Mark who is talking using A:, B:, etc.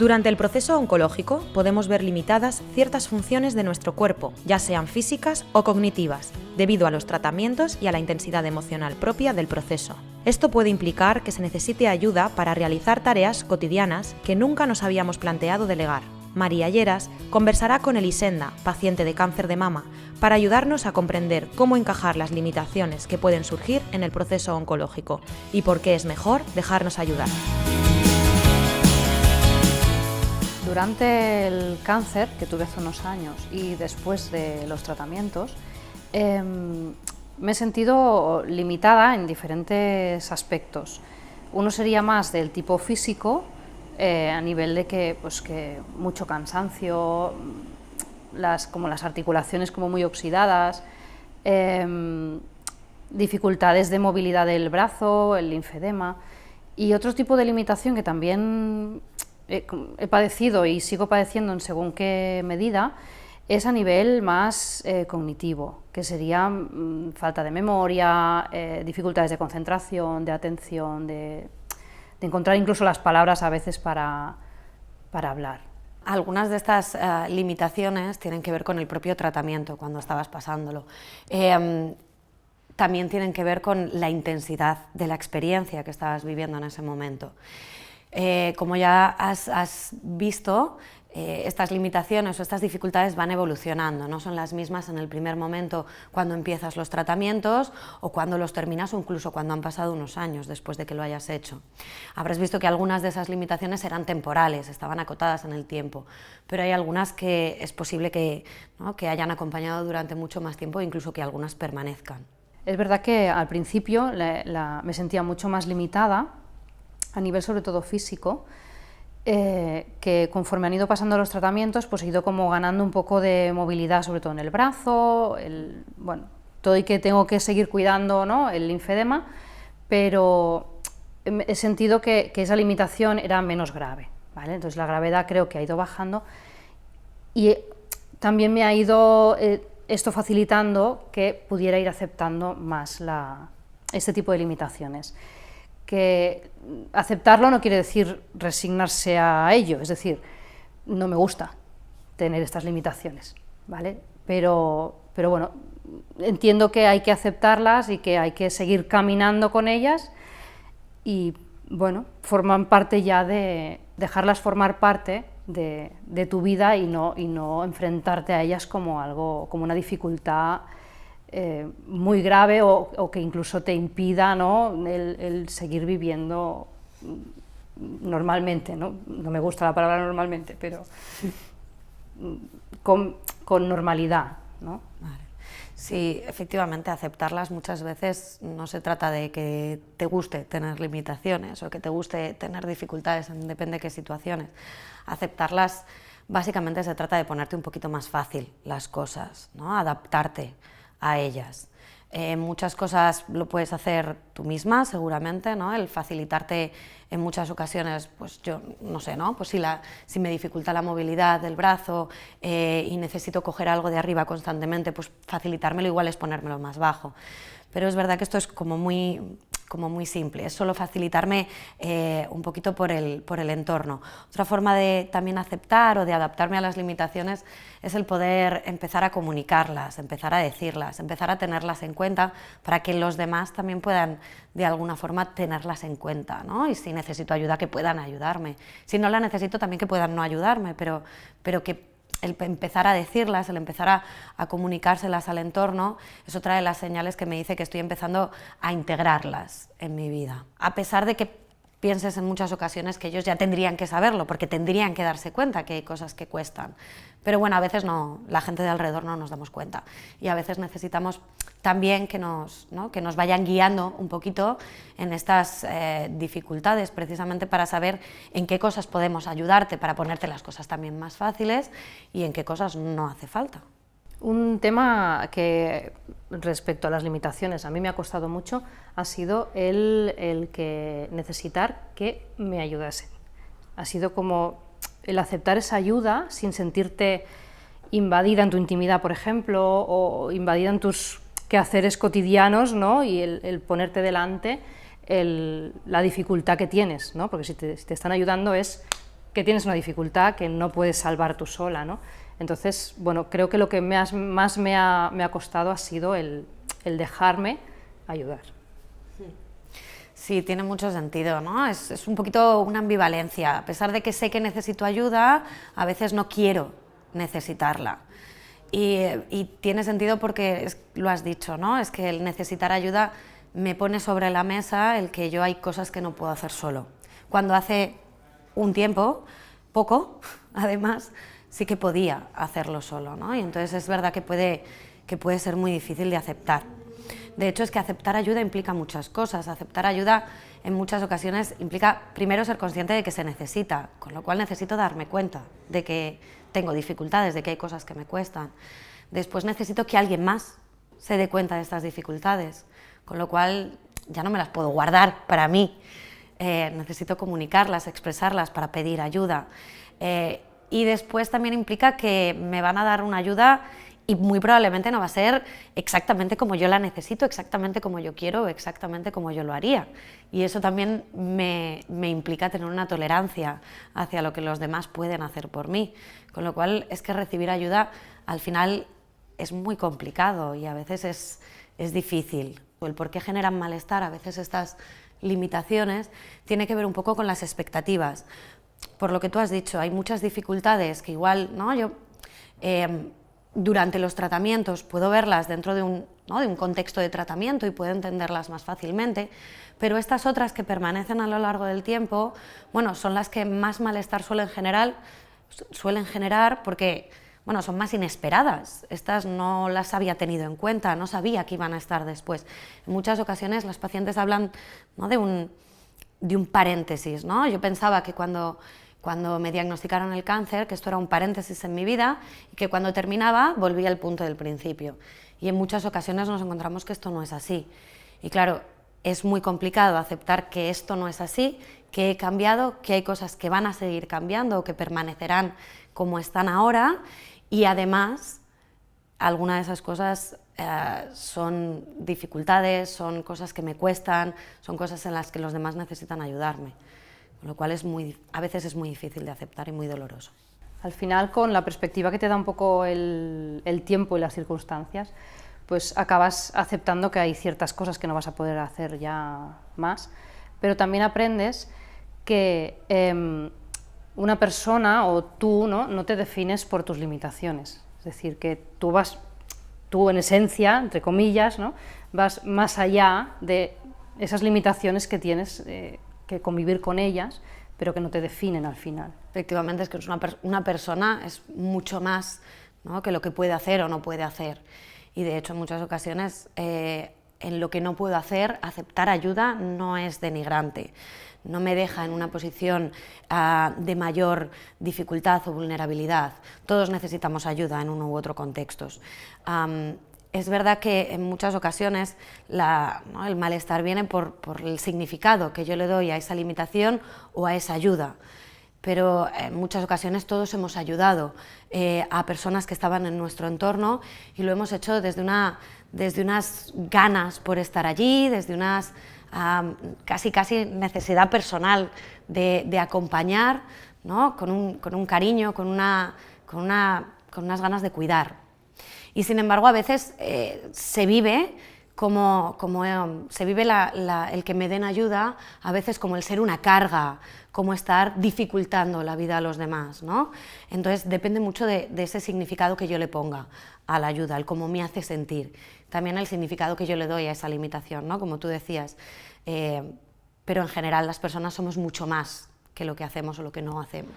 A: Durante el proceso oncológico podemos ver limitadas ciertas funciones de nuestro cuerpo, ya sean físicas o cognitivas, debido a los tratamientos y a la intensidad emocional propia del proceso. Esto puede implicar que se necesite ayuda para realizar tareas cotidianas que nunca nos habíamos planteado delegar. María Lleras conversará con Elisenda, paciente de cáncer de mama, para ayudarnos a comprender cómo encajar las limitaciones que pueden surgir en el proceso oncológico y por qué es mejor dejarnos ayudar.
B: Durante el cáncer que tuve hace unos años y después de los tratamientos, me he sentido limitada en diferentes aspectos. Uno sería más del tipo físico, a nivel de que mucho cansancio, como las articulaciones como muy oxidadas, dificultades de movilidad del brazo, el linfedema, y otro tipo de limitación que también he padecido y sigo padeciendo en según qué medida, es a nivel más cognitivo, que sería falta de memoria, dificultades de concentración, de atención, de encontrar incluso las palabras a veces para hablar.
C: Algunas de estas limitaciones tienen que ver con el propio tratamiento cuando estabas pasándolo. También tienen que ver con la intensidad de la experiencia que estabas viviendo en ese momento. Como ya has visto, estas limitaciones o estas dificultades van evolucionando, no son las mismas en el primer momento cuando empiezas los tratamientos o cuando los terminas o incluso cuando han pasado unos años después de que lo hayas hecho. Habrás visto que algunas de esas limitaciones eran temporales, estaban acotadas en el tiempo, pero hay algunas que es posible que hayan acompañado durante mucho más tiempo e incluso que algunas permanezcan.
B: Es verdad que al principio me sentía mucho más limitada, a nivel sobre todo físico, que conforme han ido pasando los tratamientos pues he ido como ganando un poco de movilidad, sobre todo en el brazo, todo, y que tengo que seguir cuidando, ¿no?, el linfedema, pero he sentido que esa limitación era menos grave, ¿vale? Entonces la gravedad creo que ha ido bajando y también me ha ido esto facilitando que pudiera ir aceptando más este tipo de limitaciones. Que aceptarlo no quiere decir resignarse a ello, es decir, no me gusta tener estas limitaciones, ¿vale? Pero bueno, entiendo que hay que aceptarlas y que hay que seguir caminando con ellas y, bueno, forman parte ya dejarlas formar parte de tu vida y no enfrentarte a ellas como una dificultad muy grave o que incluso te impida, ¿no?, el seguir viviendo normalmente, ¿no? No me gusta la palabra normalmente, pero con normalidad, ¿no?
C: Vale. Sí, efectivamente, aceptarlas muchas veces no se trata de que te guste tener limitaciones o que te guste tener dificultades, depende de qué situaciones. Aceptarlas básicamente se trata de ponerte un poquito más fácil las cosas, ¿no?, adaptarte a ellas. Muchas cosas lo puedes hacer tú misma, seguramente, ¿no? El facilitarte en muchas ocasiones, pues yo no sé, ¿no?, pues si me dificulta la movilidad del brazo y necesito coger algo de arriba constantemente, pues facilitármelo igual es ponérmelo más bajo. Pero es verdad que esto es como muy simple, es solo facilitarme un poquito por el entorno. Otra forma de también aceptar o de adaptarme a las limitaciones es el poder empezar a comunicarlas, empezar a decirlas, empezar a tenerlas en cuenta para que los demás también puedan de alguna forma tenerlas en cuenta, ¿no? Y si necesito ayuda, que puedan ayudarme. Si no la necesito, también que puedan no ayudarme, pero que el empezar a decirlas, el empezar a comunicárselas al entorno, es otra de las señales que me dice que estoy empezando a integrarlas en mi vida. A pesar de que pienses en muchas ocasiones que ellos ya tendrían que saberlo, porque tendrían que darse cuenta que hay cosas que cuestan. Pero bueno, a veces no, la gente de alrededor no nos damos cuenta. Y a veces necesitamos también que nos vayan guiando un poquito en estas dificultades, precisamente para saber en qué cosas podemos ayudarte, para ponerte las cosas también más fáciles y en qué cosas no hace falta.
B: Un tema que respecto a las limitaciones a mí me ha costado mucho ha sido el que necesitar que me ayudasen. Ha sido como el aceptar esa ayuda sin sentirte invadida en tu intimidad, por ejemplo, o invadida en tus quehaceres cotidianos, ¿no? Y el ponerte delante la dificultad que tienes, ¿no? Porque si te están ayudando es que tienes una dificultad que no puedes salvar tú sola, ¿no? Entonces, bueno, creo que lo que más me ha costado ha sido el dejarme ayudar.
C: Sí, tiene mucho sentido, ¿no? Es un poquito una ambivalencia. A pesar de que sé que necesito ayuda, a veces no quiero necesitarla. Y tiene sentido porque lo has dicho, ¿no? Es que el necesitar ayuda me pone sobre la mesa el que yo hay cosas que no puedo hacer solo. Cuando hace un tiempo, poco, además, sí que podía hacerlo solo, ¿no? Y entonces es verdad que puede ser muy difícil de aceptar. De hecho, es que aceptar ayuda implica muchas cosas. Aceptar ayuda en muchas ocasiones implica primero ser consciente de que se necesita, con lo cual necesito darme cuenta de que tengo dificultades, de que hay cosas que me cuestan. Después necesito que alguien más se dé cuenta de estas dificultades, con lo cual ya no me las puedo guardar para mí. Necesito comunicarlas, expresarlas para pedir ayuda. Y después también implica que me van a dar una ayuda y muy probablemente no va a ser exactamente como yo la necesito, exactamente como yo quiero, exactamente como yo lo haría. Y eso también me implica tener una tolerancia hacia lo que los demás pueden hacer por mí. Con lo cual es que recibir ayuda al final es muy complicado y a veces es difícil. El por qué generan malestar, a veces estas limitaciones, tiene que ver un poco con las expectativas. Por lo que tú has dicho, hay muchas dificultades que igual, ¿no? Yo durante los tratamientos puedo verlas dentro de un contexto de tratamiento y puedo entenderlas más fácilmente, pero estas otras que permanecen a lo largo del tiempo, bueno, son las que más malestar suelen generar porque, bueno, son más inesperadas. Estas no las había tenido en cuenta, no sabía que iban a estar después. En muchas ocasiones los pacientes hablan, ¿no?, de un paréntesis, ¿no? Yo pensaba que cuando me diagnosticaron el cáncer, que esto era un paréntesis en mi vida y que cuando terminaba volvía al punto del principio. Y en muchas ocasiones nos encontramos que esto no es así. Y claro, es muy complicado aceptar que esto no es así, que he cambiado, que hay cosas que van a seguir cambiando o que permanecerán como están ahora, y además algunas de esas cosas son dificultades, son cosas que me cuestan, son cosas en las que los demás necesitan ayudarme. Con lo cual a veces es muy difícil de aceptar y muy doloroso.
B: Al final, con la perspectiva que te da un poco el tiempo y las circunstancias, pues acabas aceptando que hay ciertas cosas que no vas a poder hacer ya más, pero también aprendes que una persona o tú no te defines por tus limitaciones, es decir, que tú en esencia, entre comillas, ¿no?, vas más allá de esas limitaciones que tienes que convivir con ellas, pero que no te definen al final.
C: Efectivamente, es que una persona es mucho más, ¿no?, que lo que puede hacer o no puede hacer. Y de hecho, en muchas ocasiones, en lo que no puedo hacer, aceptar ayuda no es denigrante. No me deja en una posición de mayor dificultad o vulnerabilidad. Todos necesitamos ayuda en uno u otro contexto. Es verdad que en muchas ocasiones el malestar viene por el significado que yo le doy a esa limitación o a esa ayuda, pero en muchas ocasiones todos hemos ayudado a personas que estaban en nuestro entorno y lo hemos hecho desde unas ganas por estar allí, desde unas casi necesidad personal de acompañar, ¿no?, con un cariño, con unas ganas de cuidar. Y sin embargo, a veces se vive el que me den ayuda, a veces como el ser una carga, como estar dificultando la vida a los demás, ¿no? Entonces depende mucho de ese significado que yo le ponga a la ayuda, el cómo me hace sentir, también el significado que yo le doy a esa limitación, ¿no?, como tú decías. Pero en general las personas somos mucho más que lo que hacemos o lo que no hacemos.